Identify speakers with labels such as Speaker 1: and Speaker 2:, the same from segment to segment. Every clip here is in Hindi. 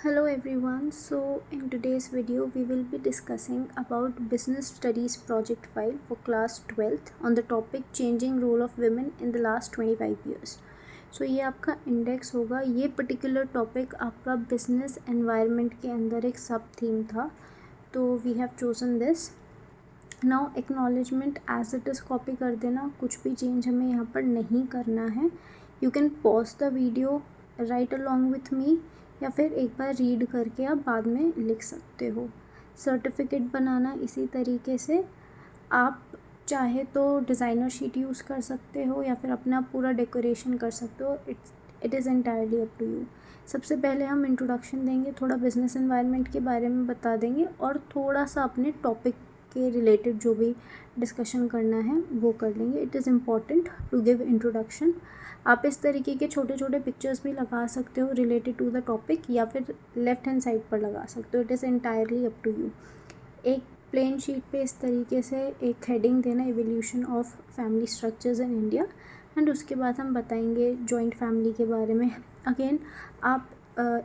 Speaker 1: Hello everyone. So in today's video we will be discussing about business studies project file for class 12th on the topic changing role of women in the last 25 years. So ये आपका इंडेक्स होगा. ये पर्टिकुलर टॉपिक आपका बिजनेस एनवायरनमेंट के अंदर एक सब थीम था, तो we have chosen this. Now acknowledgement as it is copy कर देना, कुछ भी चेंज हमें यहाँ पर नहीं करना है. You can pause the video, right along with me, या फिर एक बार रीड करके आप बाद में लिख सकते हो. सर्टिफिकेट बनाना इसी तरीके से आप चाहे तो डिज़ाइनर शीट यूज़ कर सकते हो या फिर अपना पूरा डेकोरेशन कर सकते हो. It is entirely up to you. सबसे पहले हम इंट्रोडक्शन देंगे, थोड़ा बिजनेस एनवायरनमेंट के बारे में बता देंगे और थोड़ा सा अपने टॉपिक के रिलेटेड जो भी डिस्कशन करना है वो कर लेंगे. It is important to give introduction. आप इस तरीके के छोटे छोटे पिक्चर्स भी लगा सकते हो रिलेटेड टू द टॉपिक, या फिर लेफ़्ट हैंड साइड पर लगा सकते हो. It is entirely up to you. एक प्लेन शीट पे इस तरीके से एक हेडिंग देना, evolution of family structures in India, and उसके बाद हम बताएंगे जॉइंट फैमिली के बारे में. अगेन आप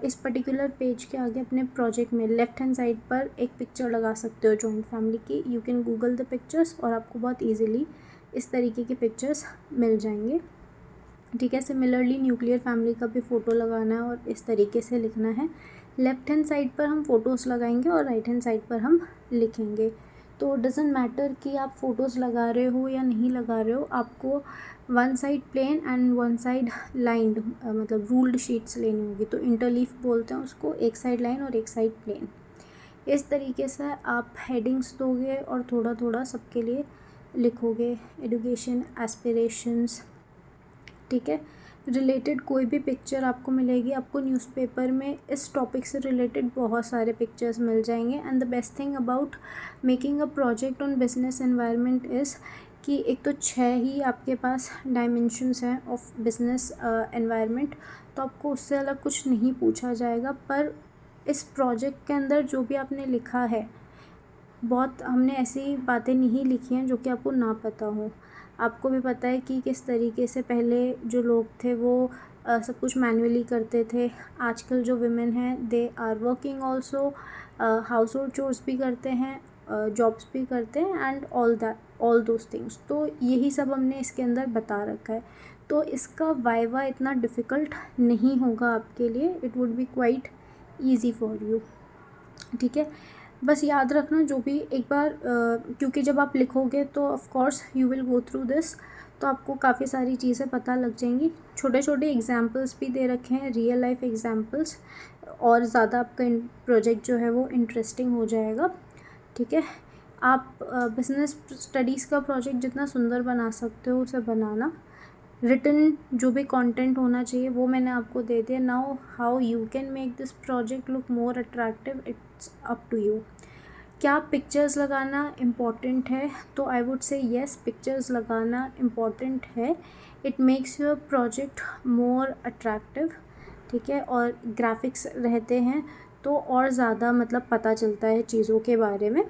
Speaker 1: इस पर्टिकुलर पेज के आगे अपने प्रोजेक्ट में लेफ़्ट हैंड साइड पर एक पिक्चर लगा सकते हो जॉइंट फैमिली की. You can Google the pictures और आपको बहुत ईजिली इस तरीके के पिक्चर्स मिल जाएंगे. ठीक है. सिमिलरली न्यूक्लियर फैमिली का भी फ़ोटो लगाना है और इस तरीके से लिखना है. लेफ़्ट हैंड साइड पर हम फ़ोटोज़ लगाएंगे और राइट हैंड साइड पर हम लिखेंगे. तो डजेंट मैटर कि आप फ़ोटोज़ लगा रहे हो या नहीं लगा रहे हो, आपको one side plain and one side lined मतलब रूल्ड शीट्स लेनी होगी. तो इंटरलीफ बोलते हैं उसको, एक साइड लाइन और एक साइड प्लेन. इस तरीके से आप हेडिंग्स दोगे और थोड़ा थोड़ा सबके लिए लिखोगे. एजुकेशन, एस्पिरेशंस, ठीक है. रिलेटेड कोई भी पिक्चर आपको मिलेगी, आपको न्यूज़पेपर में इस टॉपिक से रिलेटेड बहुत सारे पिक्चर्स मिल जाएंगे. And the best thing about making a project on business environment is कि एक तो 6 ही आपके पास डायमेंशंस हैं ऑफ बिजनेस एनवायरनमेंट, तो आपको उससे अलग कुछ नहीं पूछा जाएगा. पर इस प्रोजेक्ट के अंदर जो भी आपने लिखा है, बहुत हमने ऐसी बातें नहीं लिखी हैं जो कि आपको ना पता हो. आपको भी पता है कि किस तरीके से पहले जो लोग थे वो सब कुछ मैन्युअली करते थे. आजकल जो विमेन हैं they are working also, household chores भी करते हैं, जॉब्स भी करते हैं, एंड ऑल दोज थिंग्स. तो यही सब हमने इसके अंदर बता रखा है. तो इसका वाइवा इतना डिफ़िकल्ट नहीं होगा आपके लिए. It would be quite easy for you. ठीक है. बस याद रखना जो भी एक बार क्योंकि जब आप लिखोगे तो of course you will go through this, तो आपको काफ़ी सारी चीज़ें पता लग जाएंगी. छोटे छोटे एग्जांपल्स भी दे रखे हैं, रियल लाइफ एग्जांपल्स, और ज़्यादा आपका प्रोजेक्ट जो है वो इंटरेस्टिंग हो जाएगा. ठीक है. आप बिजनेस स्टडीज़ का प्रोजेक्ट जितना सुंदर बना सकते हो उसे बनाना. रिटन जो भी कंटेंट होना चाहिए वो मैंने आपको दे दिया. Now how you can make this project look more attractive, it's up to you. क्या पिक्चर्स लगाना इम्पॉर्टेंट है? तो I would say yes, pictures लगाना इम्पॉर्टेंट है. It makes your project more attractive. ठीक है. और ग्राफिक्स रहते हैं तो और ज़्यादा मतलब पता चलता है चीज़ों के बारे में.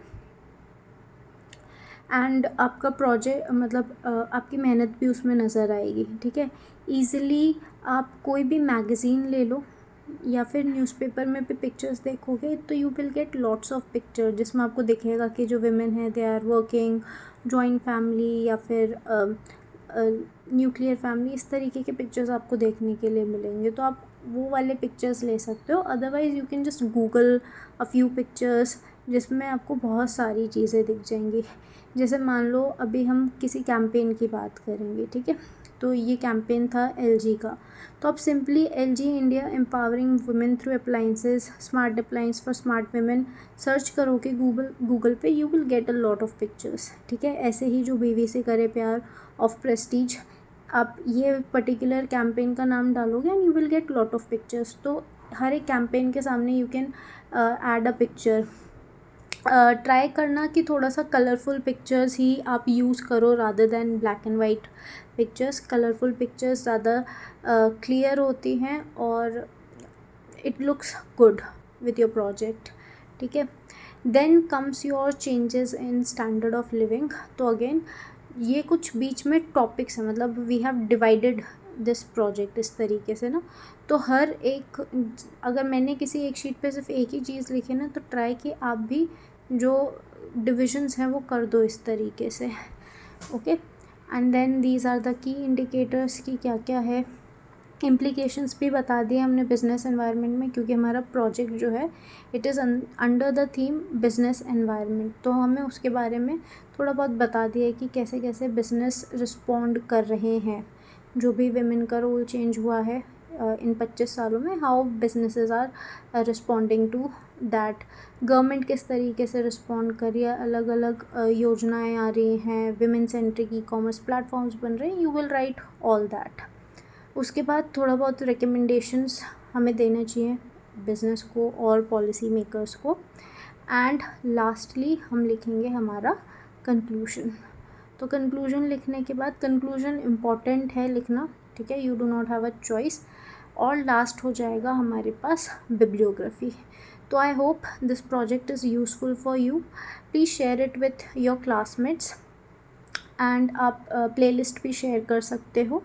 Speaker 1: एंड आपका प्रोजेक्ट मतलब आपकी मेहनत भी उसमें नज़र आएगी. ठीक है. ईज़िली आप कोई भी मैगज़ीन ले लो या फिर न्यूज़पेपर में भी पिक्चर्स देखोगे तो you will get lots of picture जिसमें आपको दिखेगा कि जो विमेन है they are working, joint family या फिर न्यूक्लियर फैमिली. इस तरीके के पिक्चर्स आपको देखने के लिए मिलेंगे, तो आप वो वाले पिक्चर्स ले सकते हो. Otherwise you can just Google a few pictures जिसमें आपको बहुत सारी चीज़ें दिख जाएंगी. जैसे मान लो अभी हम किसी कैंपेन की बात करेंगे. ठीक है. तो ये कैंपेन था LG का. तो आप simply LG India empowering women through appliances, smart appliance for smart women search करोगे गूगल पे, you will get a lot of pictures. ठीक है. ऐसे ही जो BBC करे प्यार ऑफ प्रेस्टीज, आप ये पर्टिकुलर कैंपेन का नाम डालोगे and you will get lot of pictures. तो हर एक कैंपेन के सामने you can add a picture. Try करना कि थोड़ा सा कलरफुल पिक्चर्स ही आप यूज़ करो rather than black and white pictures. Colourful pictures ज़्यादा क्लियर होती हैं और it looks good with your project. ठीक है. Then comes your changes in standard of living. तो अगेन ये कुछ बीच में टॉपिक्स हैं, मतलब we have divided this project, इस तरीके से ना। तो हर एक, अगर मैंने किसी एक शीट पे सिर्फ एक ही चीज़ लिखी ना, तो ट्राई कि आप भी जो डिविजन्स हैं वो कर दो इस तरीके से। Okay, and then these are the key indicators की क्या क्या है। इम्प्लीकेशंस भी बता दिए हमने बिज़नेस एनवायरनमेंट में, क्योंकि हमारा प्रोजेक्ट जो है it is under the theme business environment, तो हमें उसके बारे में थोड़ा बहुत बता दिया है कि कैसे कैसे बिज़नेस रिस्पॉन्ड कर रहे हैं, जो भी विमेन का रोल चेंज हुआ है इन 25 सालों में, how businesses are responding to that. Government किस तरीके से रिस्पॉन्ड कर रही है, अलग अलग योजनाएं आ रही हैं, women centric e commerce platforms बन रहे हैं, you will write all that. उसके बाद थोड़ा बहुत रिकमेंडेशंस हमें देना चाहिए बिज़नेस को और पॉलिसी मेकर्स को, एंड लास्टली हम लिखेंगे हमारा कंक्लूजन। तो कंक्लूजन लिखने के बाद, कंक्लूजन इम्पॉर्टेंट है लिखना, ठीक है, you do not have a choice. और लास्ट हो जाएगा हमारे पास बिब्लियोग्राफी। तो I hope this project is useful for you. Please share it with your classmates, and आप प्लेलिस्ट भी शेयर कर सकते हो